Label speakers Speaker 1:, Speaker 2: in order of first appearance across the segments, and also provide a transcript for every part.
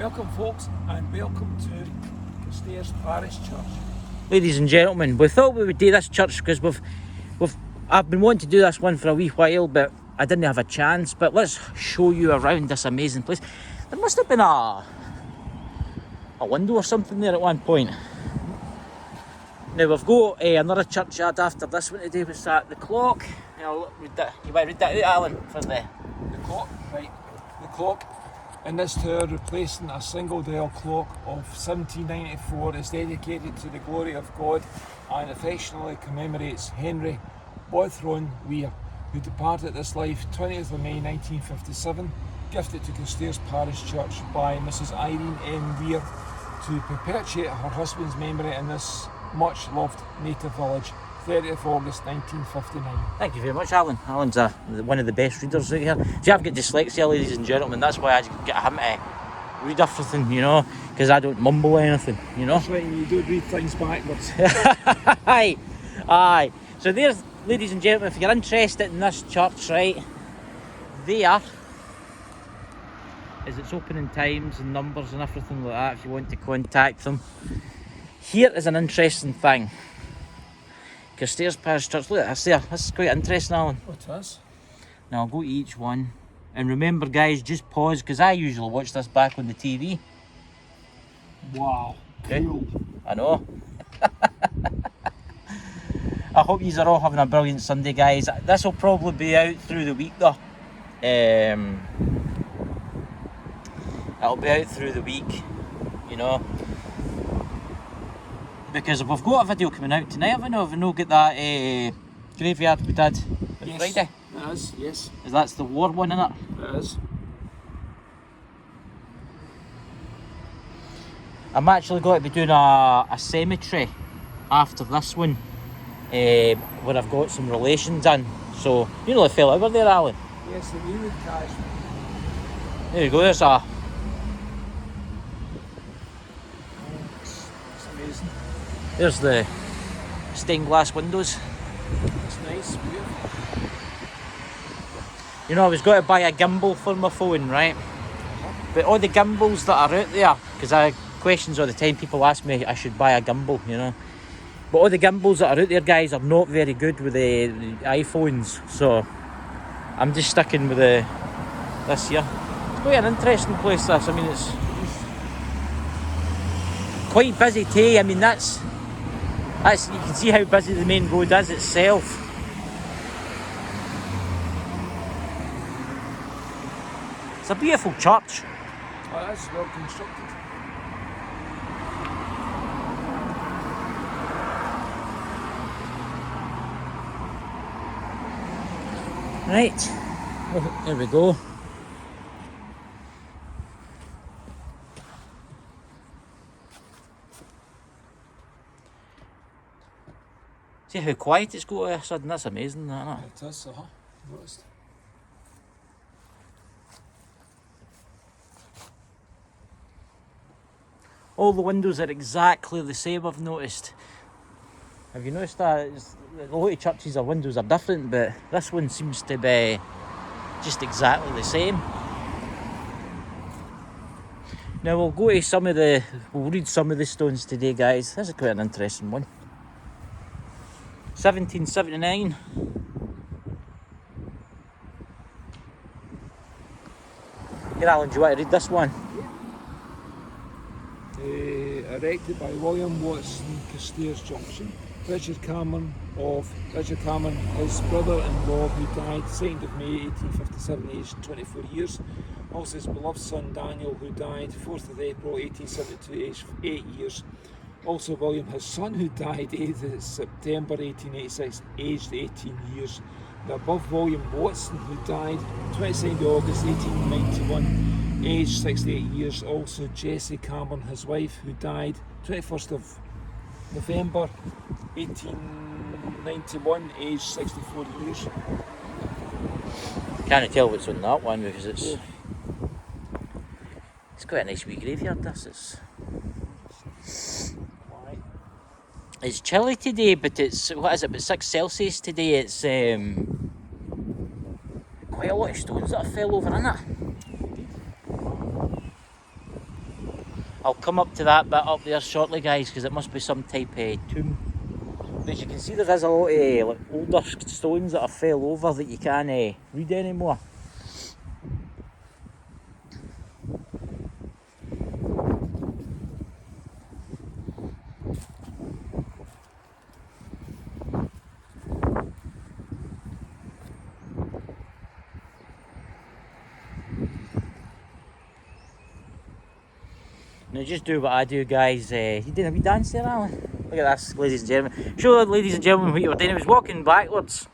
Speaker 1: Welcome folks, and welcome to Carstairs Parish Church.
Speaker 2: Ladies and gentlemen, we thought we would do this church because I've been wanting to do this one for a wee while, but I didn't have a chance. But let's show you around this amazing place. There must have been a window or something there at one point. Now we've got another churchyard after this one today. Was that the clock? You might read that out, Alan, for the
Speaker 1: clock, right? The clock in this tower, replacing a single dial clock of 1794, is dedicated to the glory of God and affectionately commemorates Henry Bothron Weir, who departed this life 20th of May 1957, gifted to Carstairs Parish Church by Mrs Irene M. Weir to perpetuate her husband's memory in this much loved native village. 30th of August 1959.
Speaker 2: Thank you very much, Alan. Alan's one of the best readers out here. See, I've got dyslexia, ladies and gentlemen. That's why I get him to read everything, you know, because I don't mumble anything, you know.
Speaker 1: That's right, you don't read things backwards.
Speaker 2: Aye. So there's, ladies and gentlemen, if you're interested in this church, right, there is its opening times and numbers and everything like that if you want to contact them. Here is an interesting thing. Carstairs Parish Church, look at this there, this is quite interesting, Alan.
Speaker 1: Oh, it is.
Speaker 2: Now I'll go to each one, and remember guys, just pause, because I usually watch this back on the TV.
Speaker 1: Wow, cool.
Speaker 2: I know. I hope you are all having a brilliant Sunday, guys. This will probably be out through the week though. It'll be out through the week, you know. Because we've got a video coming out tonight, have we not got that graveyard we did on Friday?
Speaker 1: It is, yes.
Speaker 2: That's the war one, isn't it?
Speaker 1: It is.
Speaker 2: I'm actually going to be doing a cemetery after this one, where I've got some relations in. So, you know the fella over there, Alan?
Speaker 1: Yes, the Lanark cash.
Speaker 2: There you go, there's a...
Speaker 1: It's amazing.
Speaker 2: There's the stained glass windows.
Speaker 1: It's nice, beautiful.
Speaker 2: You know, I was going to buy a gimbal for my phone, right? But all the gimbals that are out there, because I questions all the time, people ask me I should buy a gimbal, you know. But all the gimbals that are out there, guys, are not very good with the iPhones. So I'm just sticking with this here. It's quite an interesting place, this. I mean, it's quite busy too. I mean, that's you can see how busy the main road is itself. It's a beautiful church.
Speaker 1: Oh, that's well constructed.
Speaker 2: Right, oh, there we go. See how quiet it's got all of a sudden? That's amazing, isn't it?
Speaker 1: It is, noticed.
Speaker 2: All the windows are exactly the same, I've noticed. Have you noticed that? A lot of churches, their windows are different, but this one seems to be just exactly the same. Now we'll go to we'll read some of the stones today, guys. This is quite an interesting one. 1779. Here, Alan, do you want to read this one?
Speaker 1: Erected by William Watson, Carstairs Junction. Richard Cameron, his brother-in-law, who died 2nd of May 1857, aged 24 years. Also his beloved son Daniel, who died 4th of April 1872, aged 8 years. Also William, his son, who died 8th of September 1886, aged 18 years. The above William Watson, who died 22nd of August 1891, aged 68 years. Also Jessie Cameron, his wife, who died 21st of November 1891, aged 64 years.
Speaker 2: Can't tell what's on that one because it's quite a nice wee graveyard, this. It's chilly today, but it's, what is it, about 6 Celsius today. It's quite a lot of stones that have fell over, isn't it? I'll come up to that bit up there shortly, guys, because it must be some type of tomb. But as you can see, there is a lot of like older stones that have fell over that you can't read anymore. Now just do what I do, guys. You doing a wee dance there, Alan? Look at this, ladies and gentlemen. Show ladies and gentlemen what you were doing. He was walking backwards.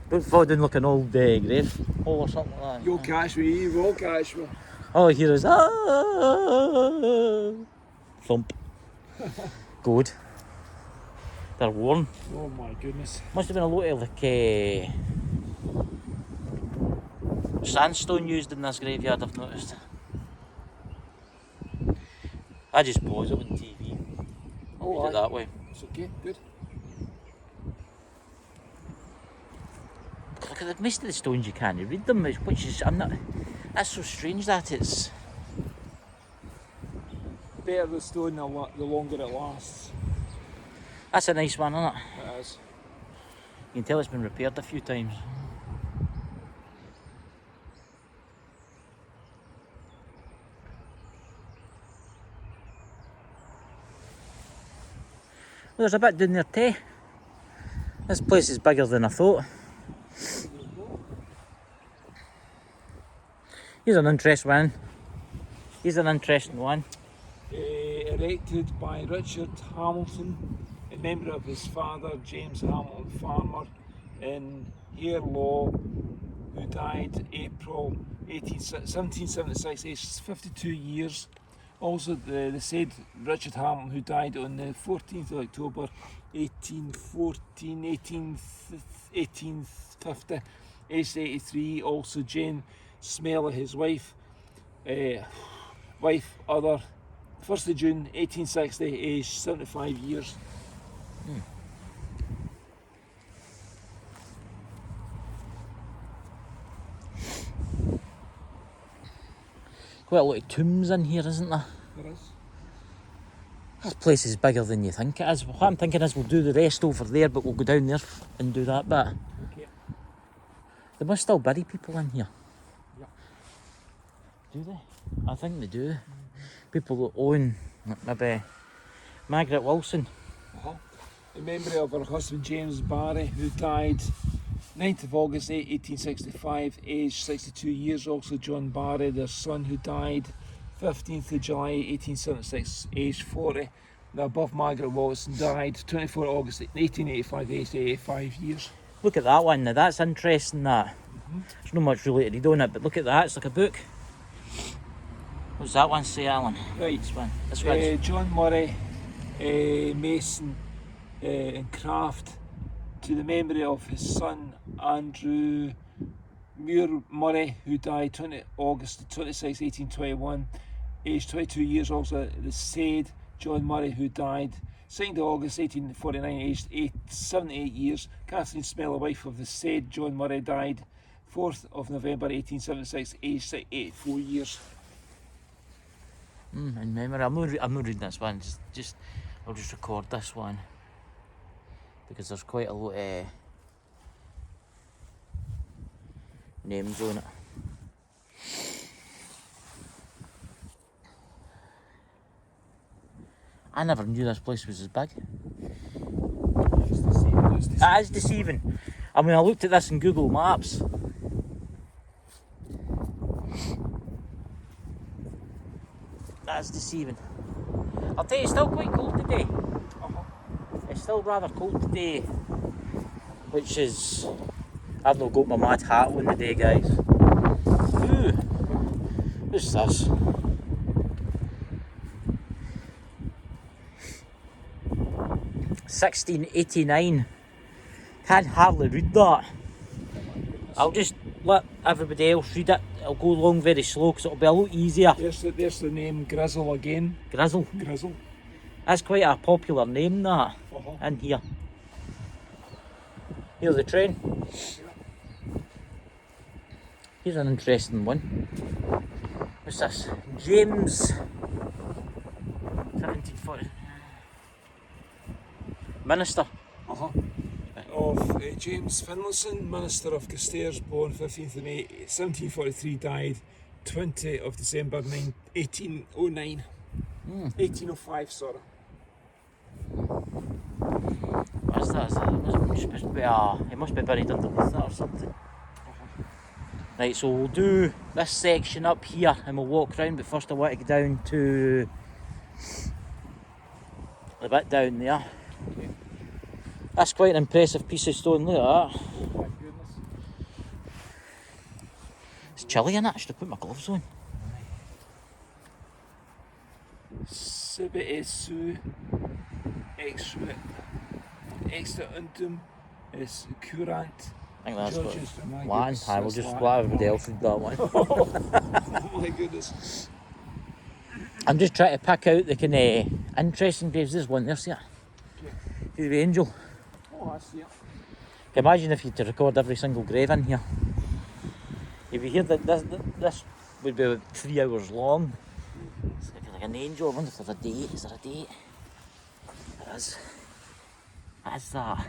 Speaker 2: Don't fall down like an old grave hole or something like that.
Speaker 1: You'll catch me, you will catch me.
Speaker 2: All I hear is thump. Good. They're worn.
Speaker 1: Oh my goodness.
Speaker 2: Must have been a lot of like sandstone used in this graveyard, I've noticed. I just pause it on TV. I'll read it that way.
Speaker 1: It's okay, good.
Speaker 2: Look at most of the stones you can't read them, which is that's so strange that it's
Speaker 1: Better the stone the longer it lasts.
Speaker 2: That's a nice one, isn't it?
Speaker 1: It is.
Speaker 2: You can tell it's been repaired a few times. Well, there's a bit down there too. This place is bigger than I thought. Here's an interesting one. Here's an interesting one.
Speaker 1: Erected by Richard Hamilton, a member of his father, James Hamilton, farmer in Hare Law, who died April 1776, aged 52 years. Also, the said Richard Hamilton, who died on the 14th of October 1850, aged 83. Also, Jane Smelly, his wife, other, 1st of June 1860, aged 75 years.
Speaker 2: Quite a lot of tombs in here, isn't there?
Speaker 1: There is.
Speaker 2: This place is bigger than you think it is. What I'm thinking is we'll do the rest over there, but we'll go down there and do that bit.
Speaker 1: Okay.
Speaker 2: They must still bury people in here.
Speaker 1: Yep.
Speaker 2: Do they? I think they do. People that own, maybe Margaret Wilson.
Speaker 1: In memory of her husband James Barry, who died 9th of August 1865, aged 62 years. Also John Barry, their son, who died 15th of July 1876, aged 40. The above Margaret Wilson died 24th August 1885, aged 85 years.
Speaker 2: Look at that one now, that's interesting that. There's not much really to read on it, but look at that, it's like a book. What's that one say, Alan?
Speaker 1: Right.
Speaker 2: This one.
Speaker 1: John Murray, Mason and Craft, to the memory of his son Andrew Muir Murray, who died 20 August 26, 1821, aged 22 years. Also the said John Murray, who died 2nd August 1849, aged 78 years. Kathleen Smelly, wife of the said John Murray, died 4th of November 1876, aged 84 years.
Speaker 2: In memory, I'm not reading this one, I'll just record this one. Because there's quite a lot of names on it. I never knew this place was as big. It is deceiving. I mean, I looked at this in Google Maps. That's deceiving. I'll tell you, it's still quite cold today. It's still rather cold today, which is, I've not got my mad hat on today, guys. Ooh, what's this? £16.89. Can't hardly read that. I'll just let everybody else read it. It'll go along very slow because it'll be a lot easier.
Speaker 1: There's the name Grizzle again.
Speaker 2: Grizzle?
Speaker 1: Grizzle.
Speaker 2: That's quite a popular name, that, in here. Here's the train. Here's an interesting one. What's this? James 1740 Minister.
Speaker 1: Of James Finlayson, Minister of Carstairs, born 15th of May 1743, died 20 of December 1809. 1805, sorry.
Speaker 2: What's that? He must be buried underneath that or something. Right, so we'll do this section up here and we'll walk round, but first I want to go down to the bit down there.
Speaker 1: Okay.
Speaker 2: That's quite an impressive piece of stone, look at that.
Speaker 1: Oh my goodness.
Speaker 2: It's chilly in it, I should have put my gloves on.
Speaker 1: Sibi su extra untum is curant.
Speaker 2: I think that's
Speaker 1: Judges,
Speaker 2: what
Speaker 1: my
Speaker 2: Latin.
Speaker 1: goodness,
Speaker 2: I will
Speaker 1: that's
Speaker 2: just
Speaker 1: Latin.
Speaker 2: let everybody else read that one.
Speaker 1: Oh my goodness.
Speaker 2: I'm just trying to pick out the kind of interesting graves. There's one there, see it?
Speaker 1: Okay.
Speaker 2: See the angel.
Speaker 1: Oh, I see it.
Speaker 2: Imagine if you had to record every single grave in here. If you hear that this would be about 3 hours long. It's like an angel. I wonder if there's a date. Is there a date? There is. What is that?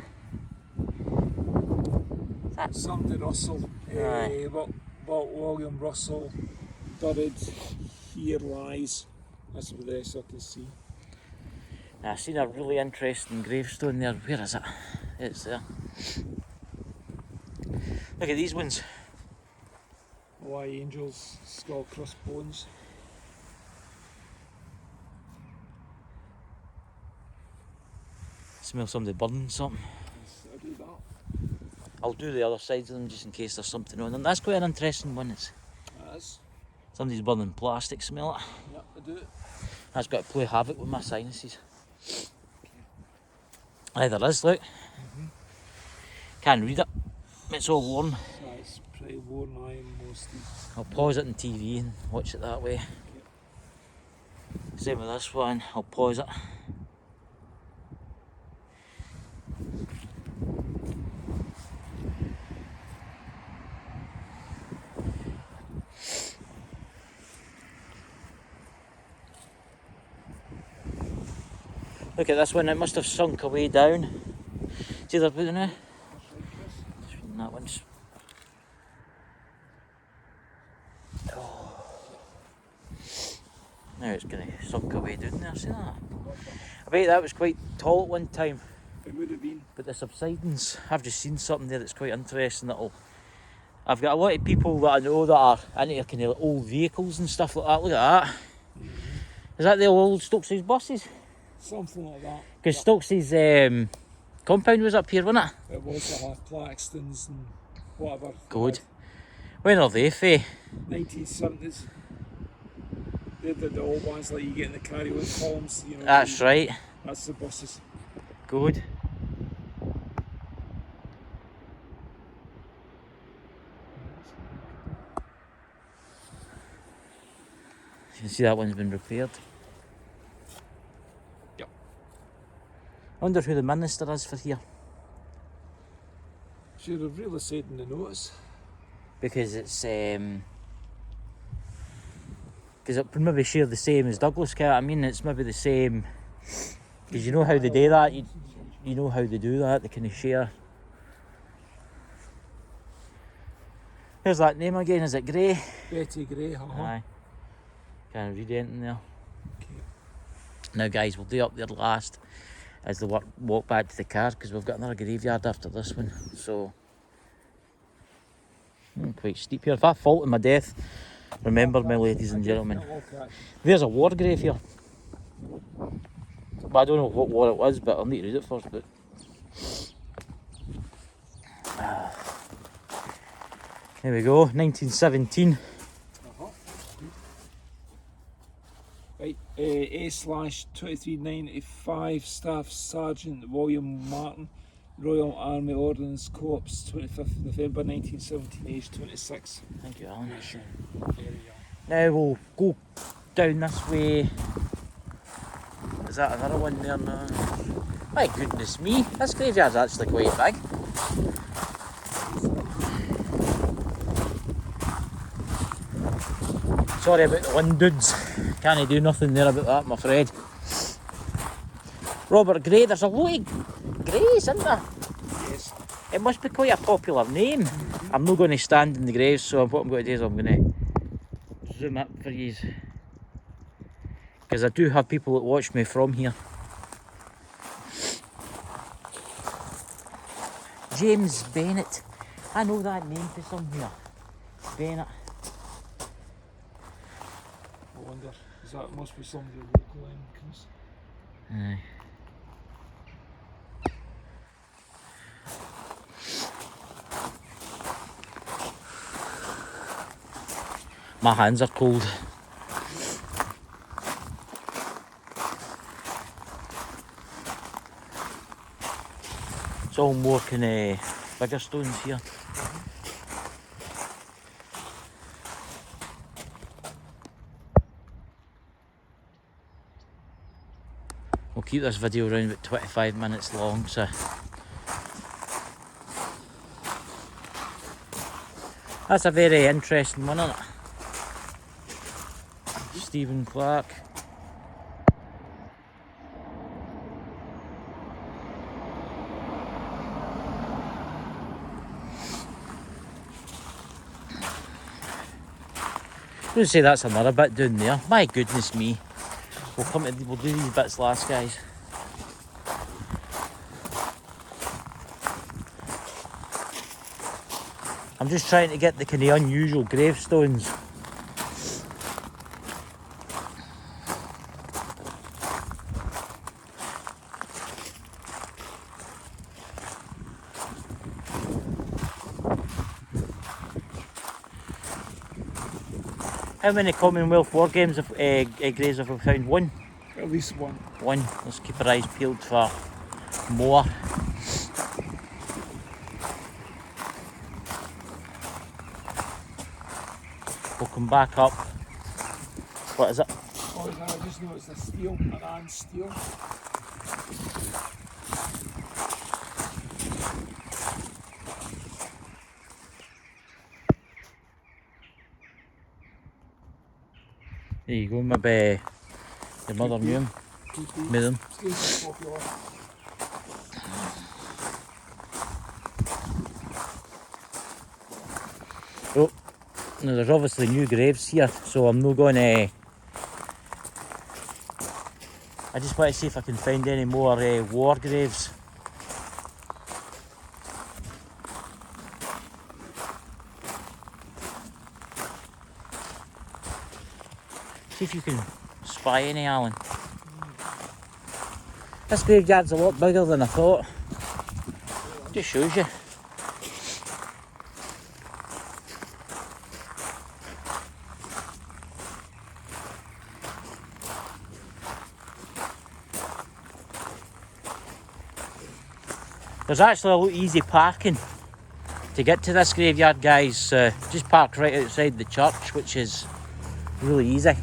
Speaker 1: Somebody Russell,
Speaker 2: Aye.
Speaker 1: what William Russell buried here lies. That's the best I can see.
Speaker 2: Now, I've seen a really interesting gravestone there. Where is it? It's there. Look at these ones.
Speaker 1: Why angels, skull crossbones.
Speaker 2: Smell somebody burning something.
Speaker 1: Yes, I do that.
Speaker 2: I'll do the other sides of them just in case there's something on them. That's quite an interesting one. It's
Speaker 1: That is.
Speaker 2: somebody's burning plastic, smell it.
Speaker 1: Yeah, I do.
Speaker 2: That's got to play havoc with my sinuses. Aye, there is, look. Can't read it. It's all worn.
Speaker 1: That's pretty worn iron mostly.
Speaker 2: I'll pause it on TV and watch it that way. Same with this one. I'll pause it. Look at this one, it must have sunk away down. See they're putting it? That one's. Oh. Now it's gonna sunk away down there, see that? I bet that was quite tall at one time,
Speaker 1: It would have been.
Speaker 2: but the subsidence, I've just seen something there that's quite interesting I've got a lot of people that I know that are into kind of old vehicles and stuff like that. Look at that. Is that the old Stokes's buses?
Speaker 1: Something like that.
Speaker 2: Because Stokes's compound was up here, wasn't it?
Speaker 1: It was Claxtons and whatever.
Speaker 2: Good. When are they, Faye?
Speaker 1: 1970s. They're the old ones like you get in the carry-on columns. You know.
Speaker 2: That's right.
Speaker 1: That's the buses.
Speaker 2: Good. You can see that one's been repaired.
Speaker 1: Yep.
Speaker 2: I wonder who the minister is for here.
Speaker 1: Should have really said in the notice.
Speaker 2: Because it's because it maybe share the same as Douglas Cat. I mean, it's maybe the same. Because you know how they do that. You know how they do that. They kind of share. Here's that name again. Is it Gray?
Speaker 1: Betty Gray,
Speaker 2: Aye. Can't read anything there.
Speaker 1: Okay.
Speaker 2: Now, guys, we'll do up there last as the walk back to the car because we've got another graveyard after this one. So, quite steep here. If I fall to my death, remember me, ladies and gentlemen. There's a war grave here. But I don't know what war it was, but I'll need to read it first. But here we go, 1917.
Speaker 1: Right, A/2395 Staff Sergeant William Martin, Royal Army Ordnance Corps, 25th November 1917, aged 26.
Speaker 2: Thank you, Alan.
Speaker 1: Very young.
Speaker 2: Now we'll go down this way. Is that another one there now? My goodness me, this graveyard's actually quite big. Sorry about the wind, dudes. Can't do nothing there about that, I'm afraid. Robert Gray, there's a lot of Grays, isn't there?
Speaker 1: Yes.
Speaker 2: It must be quite a popular name. I'm not going to stand in the graves, so what I'm going to do is I'm going to zoom up for you. Because I do have people that watch me from here. James Bennett. I know that name for somewhere. Bennett.
Speaker 1: I wonder, that must be somebody local in Chris.
Speaker 2: Aye. My hands are cold. It's all more kind of bigger stones here. We'll keep this video around about 25 minutes long, so that's a very interesting one, isn't it? Stephen Clark. I would say that's another bit down there. My goodness me. We'll do these bits last, guys. I'm just trying to get the kind of unusual gravestones. How many Commonwealth War Games graves have we found? One?
Speaker 1: At least one.
Speaker 2: One. Let's keep our eyes peeled for more. We'll come back up. What is it?
Speaker 1: Oh, I just know it's a steel, an iron steel.
Speaker 2: There you go, maybe your mother knew him. Knew them.
Speaker 1: Steel's popular.
Speaker 2: Oh, now there's obviously new graves here, so I'm not going to... I just want to see if I can find any more war graves. See if you can spy any, Alan. This graveyard's a lot bigger than I thought. Just shows you. There's actually a lot easy parking to get to this graveyard, guys. Just park right outside the church, which is really easy.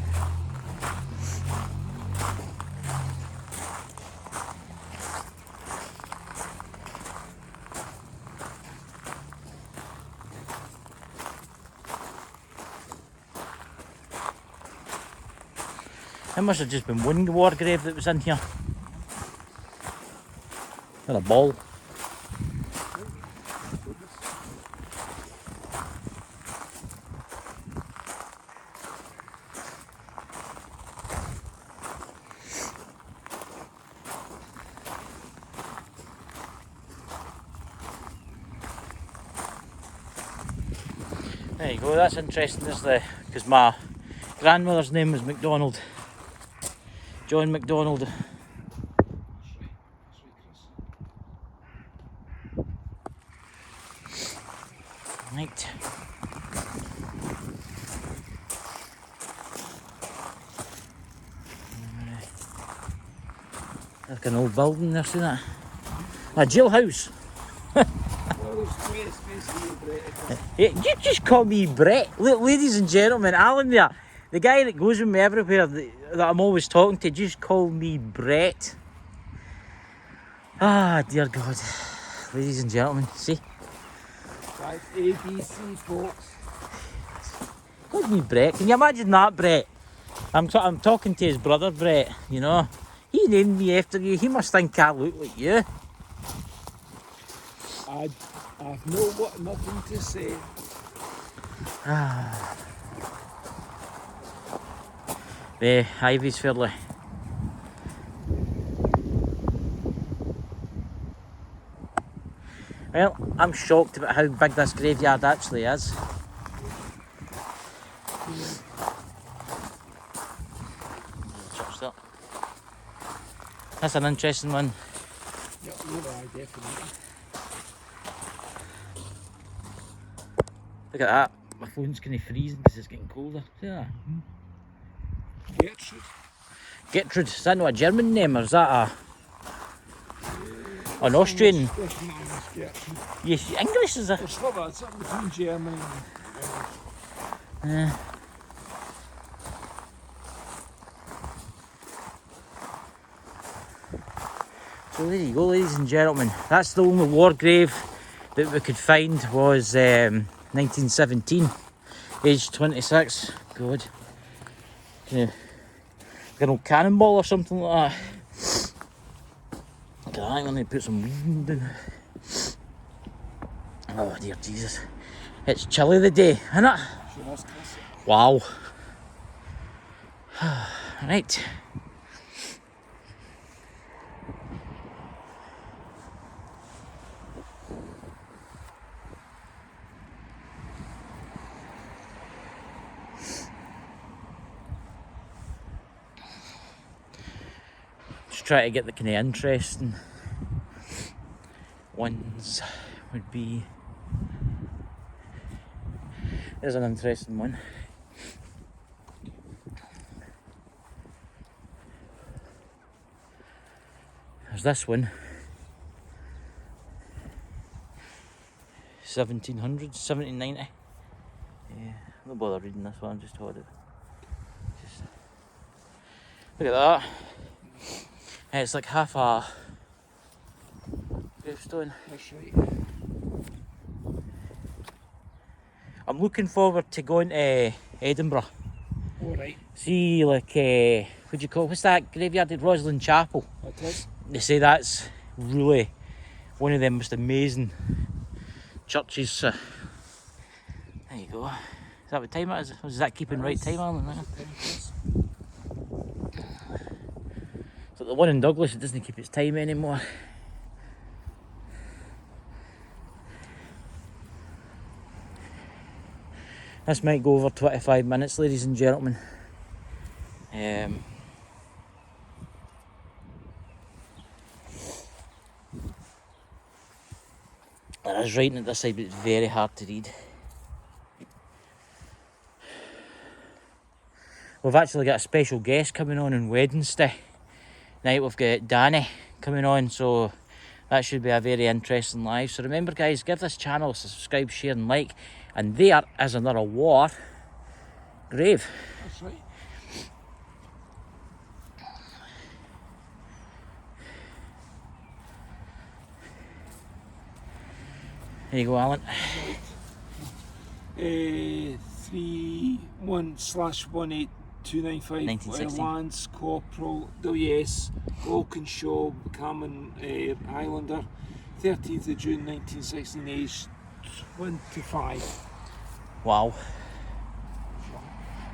Speaker 2: There must have just been one war grave that was in here. And a ball. There you go, that's interesting, because my grandmother's name was MacDonald. John MacDonald. Right. Like an old building there, see that? A jailhouse. You just call me Brett. Ladies and gentlemen, Alan there, the guy that goes with me everywhere that I'm always talking to, just call me Brett. Ah, dear God. Ladies and gentlemen, see?
Speaker 1: That's ABC, folks.
Speaker 2: Look at me, Brett. Can you imagine that, Brett? I'm talking to his brother, Brett, you know. He named me after you. He must think I look like you.
Speaker 1: I've nothing to say.
Speaker 2: The ivy's fairly. Well, I'm shocked about how big this graveyard actually is. That's an interesting one.
Speaker 1: Yeah, definitely.
Speaker 2: Look at that. My phone's kind of freezing because it's getting colder. See that?
Speaker 1: Gertrude.
Speaker 2: Gertrude. Is that not a German name or is that an Austrian?
Speaker 1: Gertrude.
Speaker 2: Yes, English is a.
Speaker 1: It's something between German and
Speaker 2: Yeah. So there you go, ladies and gentlemen. That's the only war grave that we could find was 1917, age 26. God, kind of like an old cannonball or something like that. Look at that, I'm going to put some weed down. Oh dear Jesus, it's chilly the day, isn't it? Wow. Right. Just try to get the kind of interesting ones would be. There's an interesting one. There's this one. 1700s, 1790. Yeah, no bother reading this one, just hold it. Just look at that. And it's like half a gravestone.
Speaker 1: That's right.
Speaker 2: I'm looking forward to going to Edinburgh.
Speaker 1: Alright.
Speaker 2: See, like, what do you call, what's that graveyard at Rosalind Chapel?
Speaker 1: It is.
Speaker 2: They say that's really one of the most amazing churches. There you go. Is that what time it is? Is that keeping right time, Alan? So the one in Douglas, it doesn't keep its time anymore. This might go over 25 minutes, ladies and gentlemen. It is writing at this side, but it's very hard to read. We've actually got a special guest coming on Wednesday night. We've got Danny coming on, so that should be a very interesting live. So remember, guys, give this channel a subscribe, share and like. And there is another war grave.
Speaker 1: That's right.
Speaker 2: There you go, Alan.
Speaker 1: 31/18295 Lance Corporal WS Walkinshaw, Cameron Islander, 13th of June 1916, age 25.
Speaker 2: Wow.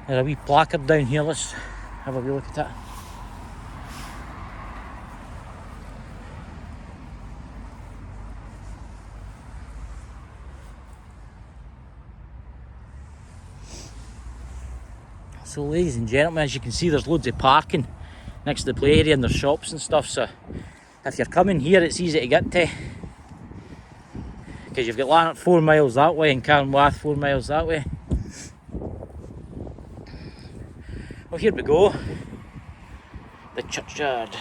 Speaker 2: There's a wee placard down here. Let's have a wee look at it. So ladies and gentlemen, as you can see, there's loads of parking next to the play area and there's shops and stuff, so if you're coming here it's easy to get to, because you've got Lanark 4 miles that way and Carnwath 4 miles that way. Well, here we go, the churchyard.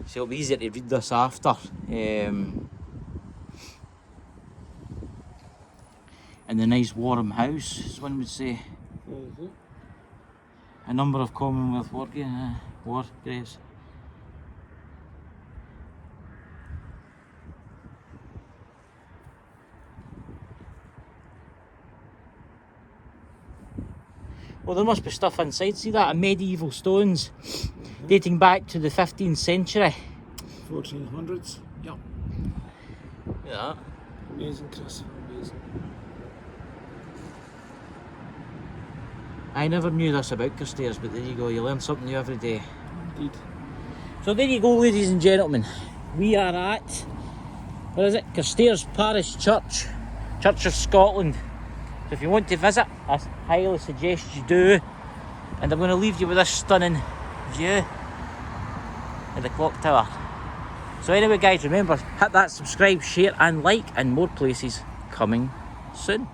Speaker 2: So it'll be easier to read this after. And the nice warm house, as one would say. a number of Commonwealth war graves. Well, there must be stuff inside. See that? Medieval stones dating back to the 15th century.
Speaker 1: 1400s. Yep.
Speaker 2: Yeah.
Speaker 1: Amazing, Chris. Amazing.
Speaker 2: I never knew this about Carstairs, but there you go. You learn something new every day.
Speaker 1: Indeed.
Speaker 2: So there you go, ladies and gentlemen. We are at, what is it? Carstairs Parish Church. Church of Scotland. So if you want to visit, I highly suggest you do. And I'm going to leave you with this stunning view of the clock tower. So anyway guys, remember, hit that subscribe, share and like, and more places coming soon.